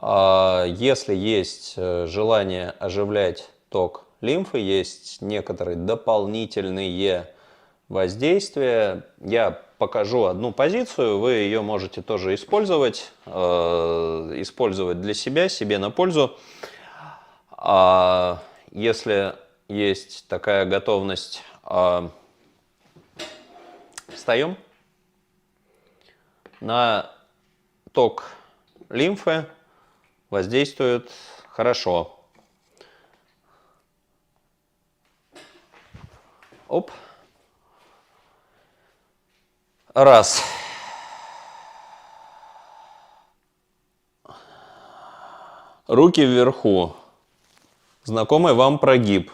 Если есть желание оживлять ток лимфы, есть некоторые дополнительные воздействия. Я покажу одну позицию, вы ее можете тоже использовать, использовать для себя, себе на пользу. Если есть такая готовность, встаем. На ток лимфы воздействует хорошо. Оп. Раз. Руки вверху. Знакомый вам прогиб.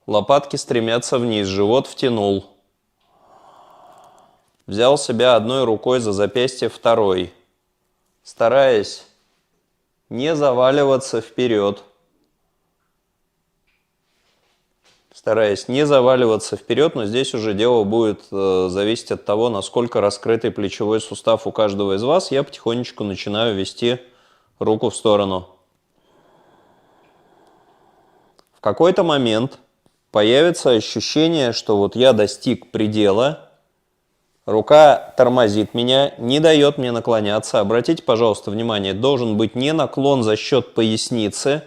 Лопатки стремятся вниз, живот втянул. Взял себя одной рукой за запястье второй, стараясь не заваливаться вперед. Стараясь не заваливаться вперед, но здесь уже дело будет зависеть от того, насколько раскрытый плечевой сустав у каждого из вас. Я потихонечку начинаю вести руку в сторону. В какой-то момент появится ощущение, что вот я достиг предела, рука тормозит меня, не дает мне наклоняться. Обратите, пожалуйста, внимание, должен быть не наклон за счет поясницы,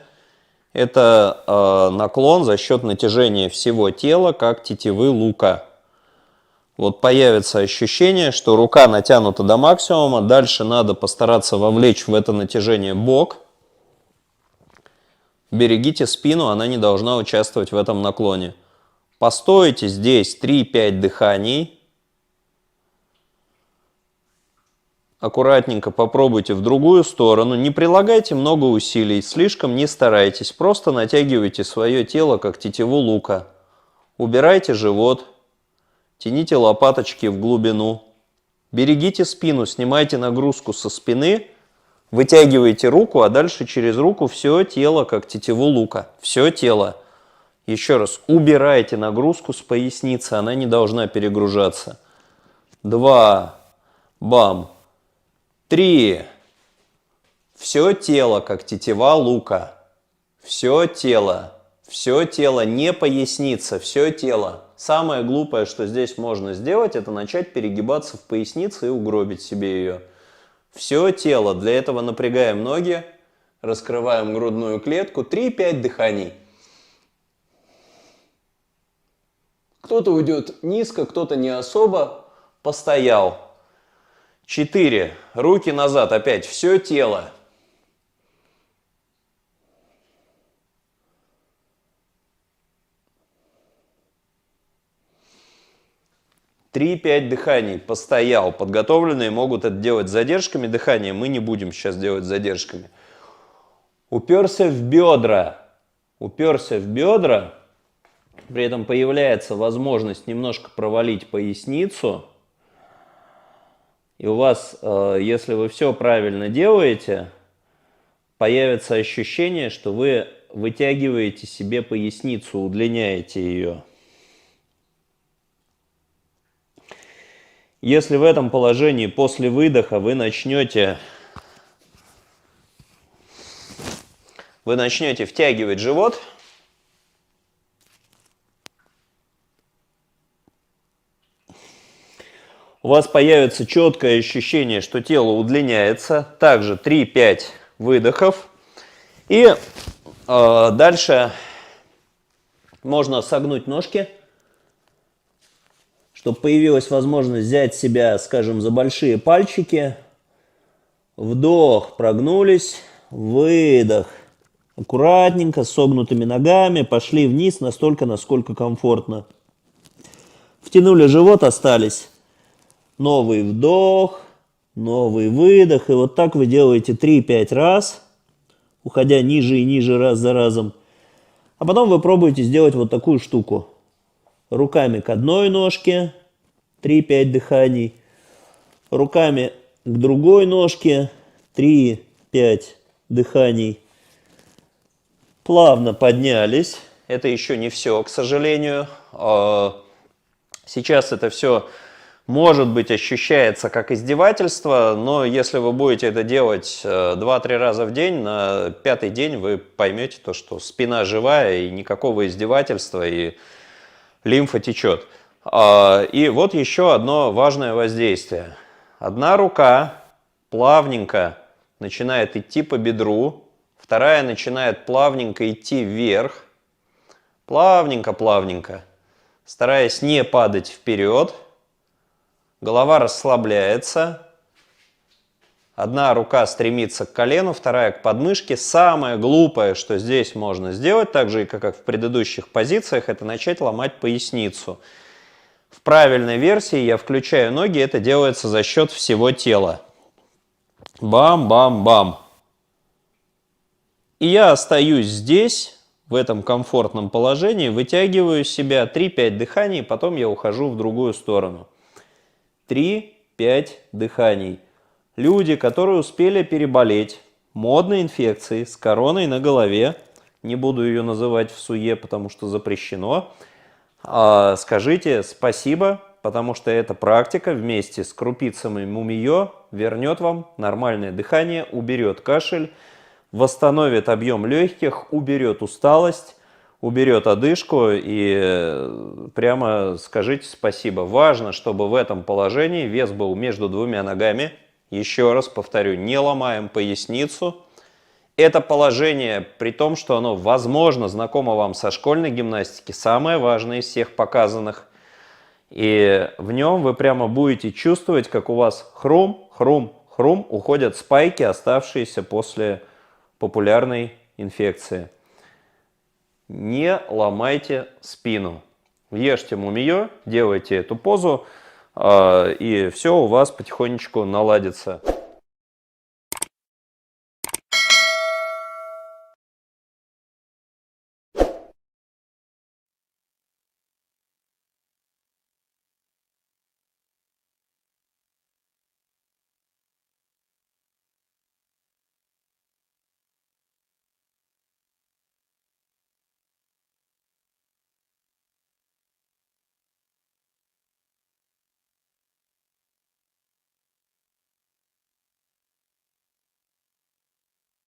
это наклон за счет натяжения всего тела, как тетивы лука. Вот появится ощущение, что рука натянута до максимума, дальше надо постараться вовлечь в это натяжение бок. Берегите спину, она не должна участвовать в этом наклоне. Постойте здесь 3-5 дыханий. Аккуратненько попробуйте в другую сторону. Не прилагайте много усилий, слишком не старайтесь. Просто натягивайте свое тело, как тетиву лука. Убирайте живот. Тяните лопаточки в глубину. Берегите спину, снимайте нагрузку со спины. Вытягивайте руку, а дальше через руку все тело, как тетиву лука. Все тело. Еще раз, убирайте нагрузку с поясницы, она не должна перегружаться. 2. Бам. 3. Все тело, как тетива лука. Все тело, не поясница, все тело. Самое глупое, что здесь можно сделать, это начать перегибаться в пояснице и угробить себе ее. Все тело. Для этого напрягаем ноги, раскрываем грудную клетку. 3-5 дыханий. Кто-то уйдет низко, кто-то не особо. Постоял. 4. Руки назад. Опять все тело. 3-5 дыханий. Постоял. Подготовленные могут это делать с задержками дыхания. Мы не будем сейчас делать с задержками. Уперся в бедра. Уперся в бедра. При этом появляется возможность немножко провалить поясницу. И у вас, если вы все правильно делаете, появится ощущение, что вы вытягиваете себе поясницу, удлиняете ее. Если в этом положении после выдоха вы начнете втягивать живот, у вас появится четкое ощущение, что тело удлиняется. Также 3-5 выдохов. И дальше можно согнуть ножки, чтобы появилась возможность взять себя, скажем, за большие пальчики. Вдох, прогнулись, выдох. Аккуратненько, с согнутыми ногами, пошли вниз настолько, насколько комфортно. Втянули живот, остались. Новый вдох, новый выдох. И вот так вы делаете 3-5 раз, уходя ниже и ниже раз за разом. А потом вы пробуете сделать вот такую штуку. Руками к одной ножке, 3-5 дыханий. Руками к другой ножке, 3-5 дыханий. Плавно поднялись. Это еще не все, к сожалению. Сейчас это все Может быть, ощущается как издевательство, но если вы будете это делать 2-3 раза в день, на 5-й день вы поймете то, что спина живая и никакого издевательства, и лимфа течет. И вот еще одно важное воздействие. Одна рука плавненько начинает идти по бедру, вторая начинает плавненько идти вверх, плавненько-плавненько, стараясь не падать вперед. Голова расслабляется. Одна рука стремится к колену, вторая к подмышке. Самое глупое, что здесь можно сделать, так же, как в предыдущих позициях, это начать ломать поясницу. В правильной версии я включаю ноги, это делается за счет всего тела. Бам-бам-бам. И я остаюсь здесь, в этом комфортном положении, вытягиваю себя 3-5 дыханий, потом я ухожу в другую сторону. 3-5 дыханий. Люди, которые успели переболеть модной инфекцией с короной на голове, не буду ее называть в суе, потому что запрещено, скажите спасибо, потому что эта практика вместе с крупицами мумиё вернет вам нормальное дыхание, уберет кашель, восстановит объем легких, уберет усталость, уберет одышку, и прямо скажите спасибо. Важно, чтобы в этом положении вес был между двумя ногами. Еще раз повторю, не ломаем поясницу. Это положение, при том, что оно, возможно, знакомо вам со школьной гимнастики, самое важное из всех показанных. И в нем вы прямо будете чувствовать, как у вас хрум, хрум, хрум уходят спайки, оставшиеся после популярной инфекции. Не ломайте спину. Ешьте мумиё, делайте эту позу, и все у вас потихонечку наладится.